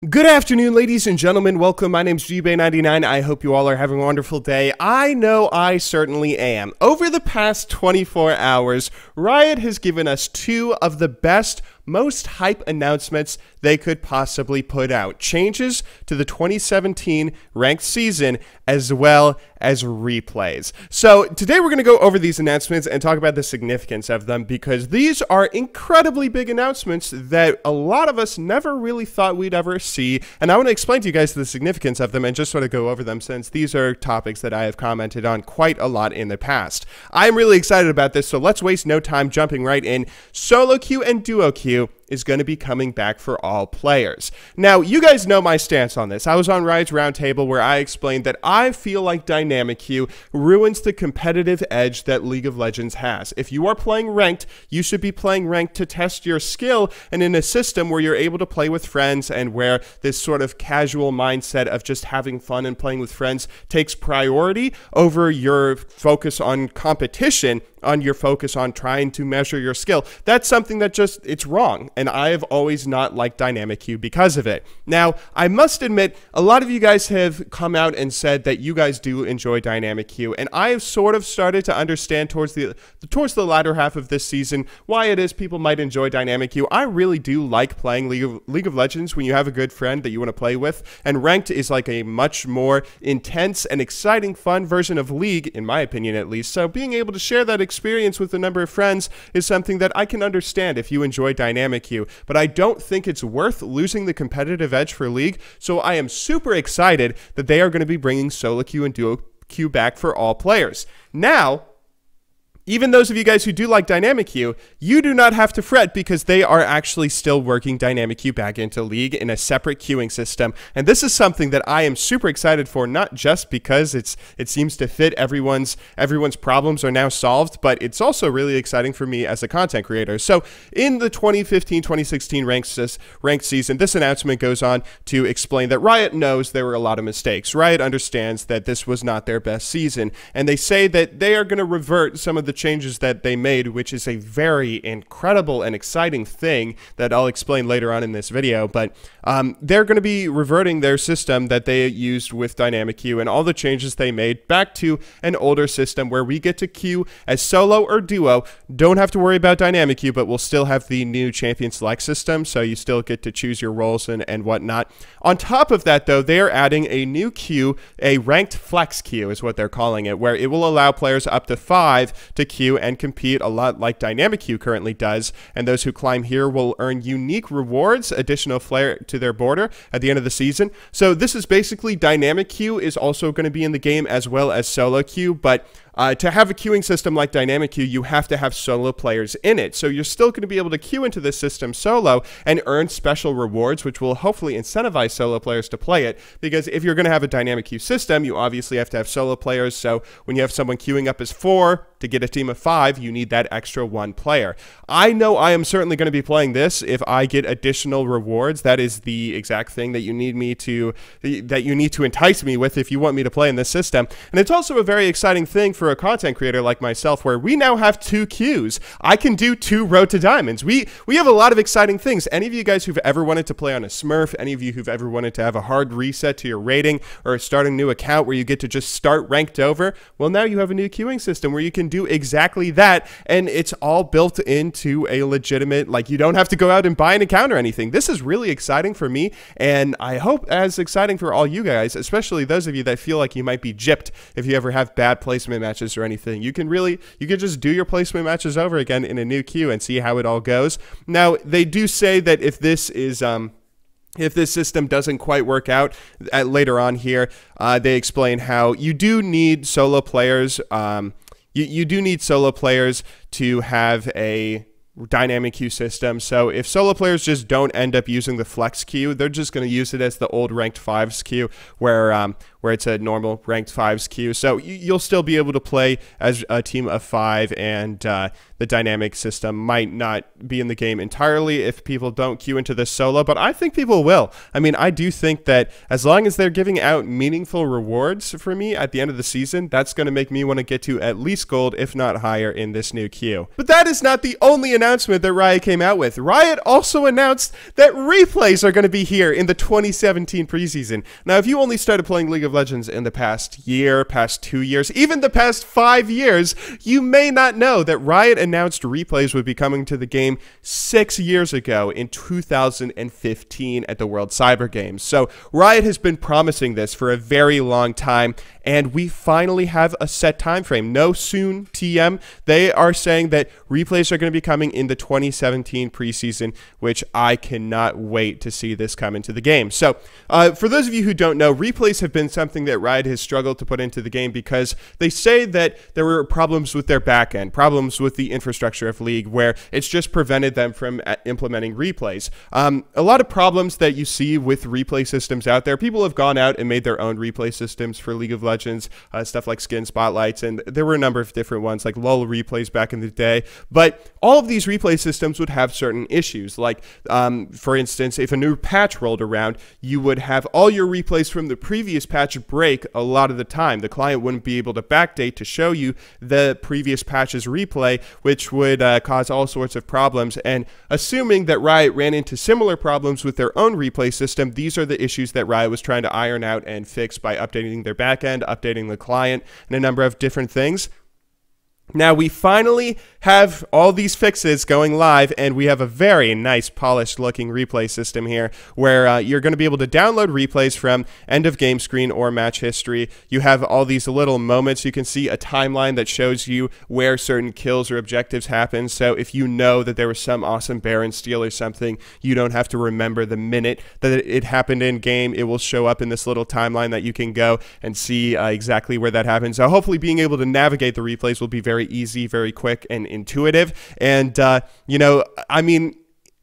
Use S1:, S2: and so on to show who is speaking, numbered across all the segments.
S1: Good afternoon, ladies and gentlemen. Welcome. My name's GBay99. I hope you all are having a wonderful day. I know I certainly am. Over the past 24 hours, Riot has given us two of the best, most hype announcements they could possibly put out. Changes to the 2017 ranked season, as well as replays. So today we're going to go over these announcements and talk about the significance of them, because these are incredibly big announcements that a lot of us never really thought we'd ever see. And I want to explain to you guys the significance of them and just sort of go over them, since these are topics that I have commented on quite a lot in the past. I'm really excited about this, so let's waste no time jumping right in. Solo queue and duo queue is going to be coming back for all players. Now, you guys know my stance on this. I was on Riot's Roundtable where I explained that I feel like dynamic queue ruins the competitive edge that League of Legends has. If you are playing ranked, you should be playing ranked to test your skill, and in a system where you're able to play with friends and where this sort of casual mindset of just having fun and playing with friends takes priority over your focus on competition, on your focus on trying to measure your skill. That's something that just, it's wrong. And I have always not liked dynamic queue because of it. Now, I must admit, a lot of you guys have come out and said that you guys do enjoy dynamic queue, and I have sort of started to understand towards the latter half of this season why it is people might enjoy dynamic queue. I really do like playing League of Legends when you have a good friend that you want to play with, and ranked is like a much more intense and exciting, fun version of League, in my opinion at least. So being able to share that experience with a number of friends is something that I can understand if you enjoy dynamic queue, but I don't think it's worth losing the competitive edge for League. So I am super excited that they are going to be bringing solo queue and duo queue back for all players. Now, even those of you guys who do like dynamic queue, you do not have to fret, because they are actually still working dynamic queue back into League in a separate queuing system. And this is something that I am super excited for, not just because it seems to fit everyone's problems are now solved, but it's also really exciting for me as a content creator. So in the 2015-2016 ranked season, this announcement goes on to explain that Riot knows there were a lot of mistakes. Riot understands that this was not their best season, and they say that they are going to revert some of the changes that they made, which is a very incredible and exciting thing that I'll explain later on in this video. But they're going to be reverting their system that they used with dynamic queue and all the changes they made back to an older system where we get to queue as solo or duo. Don't have to worry about dynamic queue, but we'll still have the new champion select system, so you still get to choose your roles and whatnot. On top of that, though, they are adding a new queue, a ranked flex queue is what they're calling it, where it will allow players up to 5 to queue and compete a lot like dynamic queue currently does, and those who climb here will earn unique rewards, additional flair to their border at the end of the season. So this is basically dynamic queue is also going to be in the game as well as solo queue, but to have a queuing system like dynamic queue, you have to have solo players in it. So you're still going to be able to queue into this system solo and earn special rewards, which will hopefully incentivize solo players to play it. Because if you're going to have a dynamic queue system, you obviously have to have solo players. So when you have someone queuing up as 4 to get a team of 5, you need that extra 1 player. I know I am certainly going to be playing this if I get additional rewards. That is the exact thing that you need to entice me with if you want me to play in this system. And it's also a very exciting thing for a content creator like myself, where we now have 2 queues. I can do 2 Road to Diamonds. We have a lot of exciting things. Any of you guys who've ever wanted to play on a Smurf, any of you who've ever wanted to have a hard reset to your rating or start a new account where you get to just start ranked over, well, now you have a new queuing system where you can do exactly that, and it's all built into a legitimate, like, you don't have to go out and buy an account or anything. This is really exciting for me, and I hope as exciting for all you guys, especially those of you that feel like you might be gypped if you ever have bad placement matches or anything. You can just do your placement matches over again in a new queue and see how it all goes. Now, they do say that if this system doesn't quite work out later on here, they explain how you do need solo players. You do need solo players to have a dynamic queue system. So if solo players just don't end up using the flex queue, they're just going to use it as the old ranked 5s queue, where where it's a normal ranked 5s queue. So you'll still be able to play as a team of 5, and the dynamic system might not be in the game entirely if people don't queue into this solo, but I think people will. I mean, I do think that as long as they're giving out meaningful rewards for me at the end of the season, that's going to make me want to get to at least gold, if not higher, in this new queue. But that is not the only announcement that Riot came out with. Riot also announced that replays are going to be here in the 2017 preseason. Now, if you only started playing League of Legends in the past year, past 2 years, even the past 5 years, you may not know that Riot announced replays would be coming to the game 6 years ago in 2015 at the World Cyber Games. So Riot has been promising this for a very long time, and we finally have a set time frame. No soon TM. They are saying that replays are going to be coming in the 2017 preseason, which I cannot wait to see this come into the game. So for those of you who don't know, replays have been something that Riot has struggled to put into the game because they say that there were problems with their backend, problems with the infrastructure of League, where it's just prevented them from implementing replays. A lot of problems that you see with replay systems out there. People have gone out and made their own replay systems for League of Legends, stuff like skin spotlights, and there were a number of different ones like LoL replays back in the day. But all of these replay systems would have certain issues, like for instance, if a new patch rolled around, you would have all your replays from the previous patch break a lot of the time. The client wouldn't be able to backdate to show you the previous patch's replay, which would cause all sorts of problems. And assuming that Riot ran into similar problems with their own replay system, these are the issues that Riot was trying to iron out and fix by updating their backend, updating the client, and a number of different things. Now we finally have all these fixes going live, and we have a very nice polished looking replay system here where you're going to be able to download replays from end of game screen or match history. You have all these little moments. You can see a timeline that shows you where certain kills or objectives happen. So if you know that there was some awesome Baron steal or something, you don't have to remember the minute that it happened in game. It will show up in this little timeline that you can go and see exactly where that happened. So hopefully being able to navigate the replays will be very easy, very quick, and intuitive. And, you know, I mean,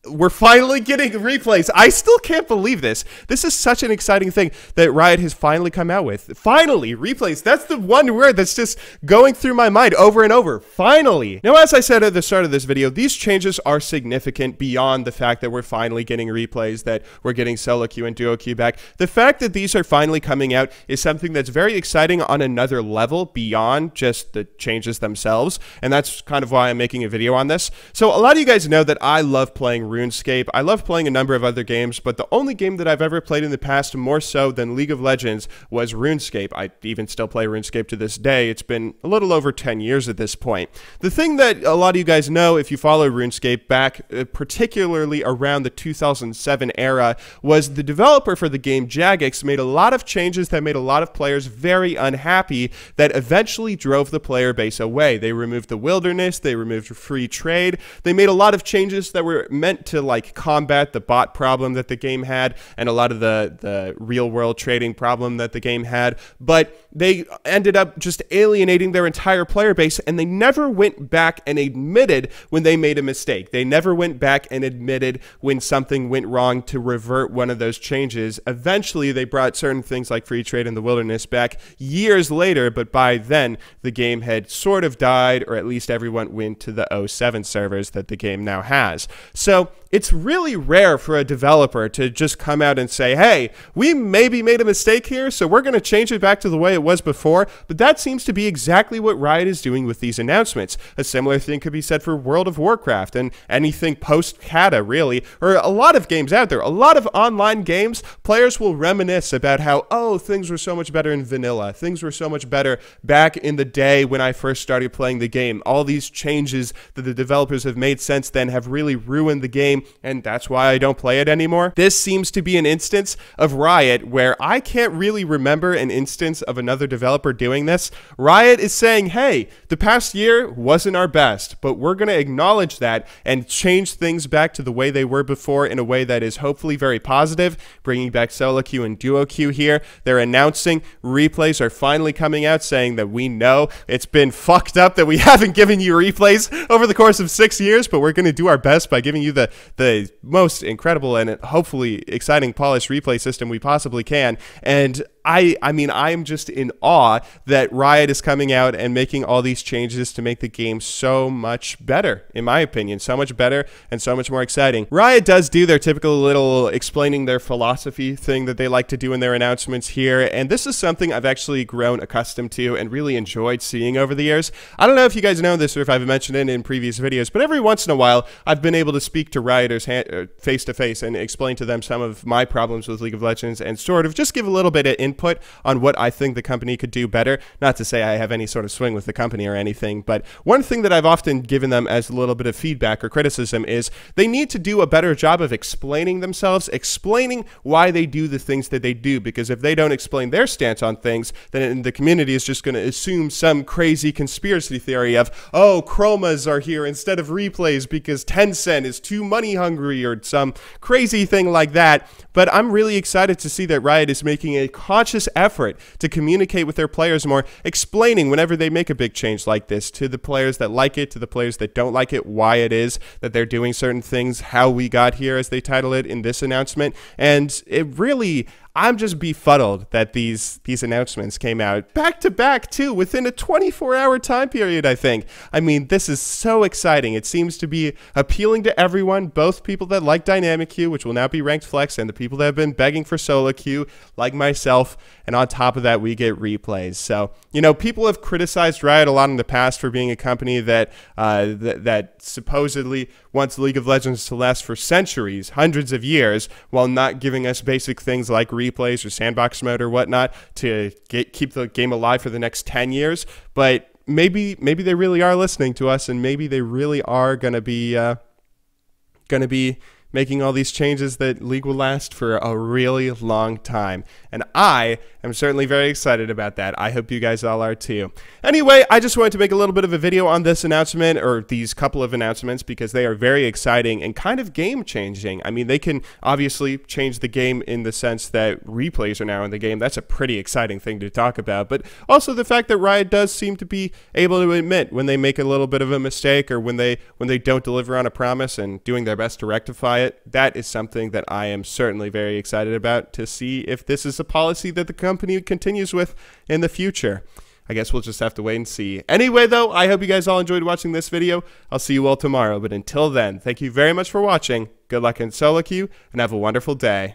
S1: we're finally getting replays. I still can't believe this. This is such an exciting thing that Riot has finally come out with. Finally, replays. That's the one word that's just going through my mind over and over. Finally. Now, as I said at the start of this video, these changes are significant beyond the fact that we're finally getting replays, that we're getting solo queue and duo queue back. The fact that these are finally coming out is something that's very exciting on another level beyond just the changes themselves. And that's kind of why I'm making a video on this. So a lot of you guys know that I love playing RuneScape. I love playing a number of other games, but the only game that I've ever played in the past more so than League of Legends was RuneScape. I even still play RuneScape to this day. It's been a little over 10 years at this point. The thing that a lot of you guys know, if you follow RuneScape back, particularly around the 2007 era, was the developer for the game, Jagex, made a lot of changes that made a lot of players very unhappy that eventually drove the player base away. They removed the wilderness, they removed free trade, they made a lot of changes that were meant to like combat the bot problem that the game had and a lot of the real world trading problem that the game had, but they ended up just alienating their entire player base, and they never went back and admitted when they made a mistake. They never went back and admitted when something went wrong to revert one of those changes. Eventually they brought certain things like free trade in the wilderness back years later, but by then the game had sort of died, or at least everyone went to the 07 servers that the game now has. So it's really rare for a developer to just come out and say, hey, we maybe made a mistake here, so we're going to change it back to the way it was before. But that seems to be exactly what Riot is doing with these announcements. A similar thing could be said for World of Warcraft and anything post-Kata, really, or a lot of games out there. A lot of online games, players will reminisce about how, oh, things were so much better in vanilla. Things were so much better back in the day when I first started playing the game. All these changes that the developers have made since then have really ruined the game, and that's why I don't play it anymore. This seems to be an instance of Riot where I can't really remember an instance of another developer doing this. Riot is saying, hey, the past year wasn't our best, but we're going to acknowledge that and change things back to the way they were before in a way that is hopefully very positive, bringing back solo queue and duo queue here. They're announcing replays are finally coming out, saying that we know it's been fucked up that we haven't given you replays over the course of 6 years, but we're going to do our best by giving you the most incredible and hopefully exciting polished replay system we possibly can. And I mean, I am just in awe that Riot is coming out and making all these changes to make the game so much better, in my opinion, so much better and so much more exciting. Riot does do their typical little explaining their philosophy thing that they like to do in their announcements here, and this is something I've actually grown accustomed to and really enjoyed seeing over the years. I don't know if you guys know this or if I've mentioned it in previous videos, but every once in a while, I've been able to speak to Rioters face to face and explain to them some of my problems with League of Legends and sort of just give a little bit of input on what I think the company could do better. Not to say I have any sort of swing with the company or anything, but one thing that I've often given them as a little bit of feedback or criticism is they need to do a better job of explaining themselves, explaining why they do the things that they do, because if they don't explain their stance on things, then the community is just going to assume some crazy conspiracy theory of, oh, chromas are here instead of replays because Tencent is too money hungry or some crazy thing like that. But I'm really excited to see that Riot is making a conscious effort to communicate with their players more, explaining whenever they make a big change like this to the players that like it, to the players that don't like it, why it is that they're doing certain things, how we got here, as they title it in this announcement. And it really, I'm just befuddled that these announcements came out back to back too, within a 24-hour time period, I think. I mean, this is so exciting. It seems to be appealing to everyone, both people that like dynamic queue, which will now be ranked flex, and the people that have been begging for solo queue, like myself. And on top of that, we get replays. So, you know, people have criticized Riot a lot in the past for being a company that that supposedly wants League of Legends to last for centuries, hundreds of years, while not giving us basic things like replays or sandbox mode or whatnot to keep the game alive for the next 10 years. But maybe they really are listening to us, and maybe they really are going to be making all these changes that League will last for a really long time. And I am certainly very excited about that. I hope you guys all are too. Anyway, I just wanted to make a little bit of a video on this announcement, or these couple of announcements, because they are very exciting and kind of game changing. I mean, they can obviously change the game in the sense that replays are now in the game. That's a pretty exciting thing to talk about. But also the fact that Riot does seem to be able to admit when they make a little bit of a mistake, or when they don't deliver on a promise, and doing their best to rectify it. That is something that I am certainly very excited about, to see if this is a policy that the company continues with in the future. I guess we'll just have to wait and see. Anyway, though, I hope you guys all enjoyed watching this video. I'll see you all tomorrow. But until then, thank you very much for watching. Good luck in solo queue, and have a wonderful day.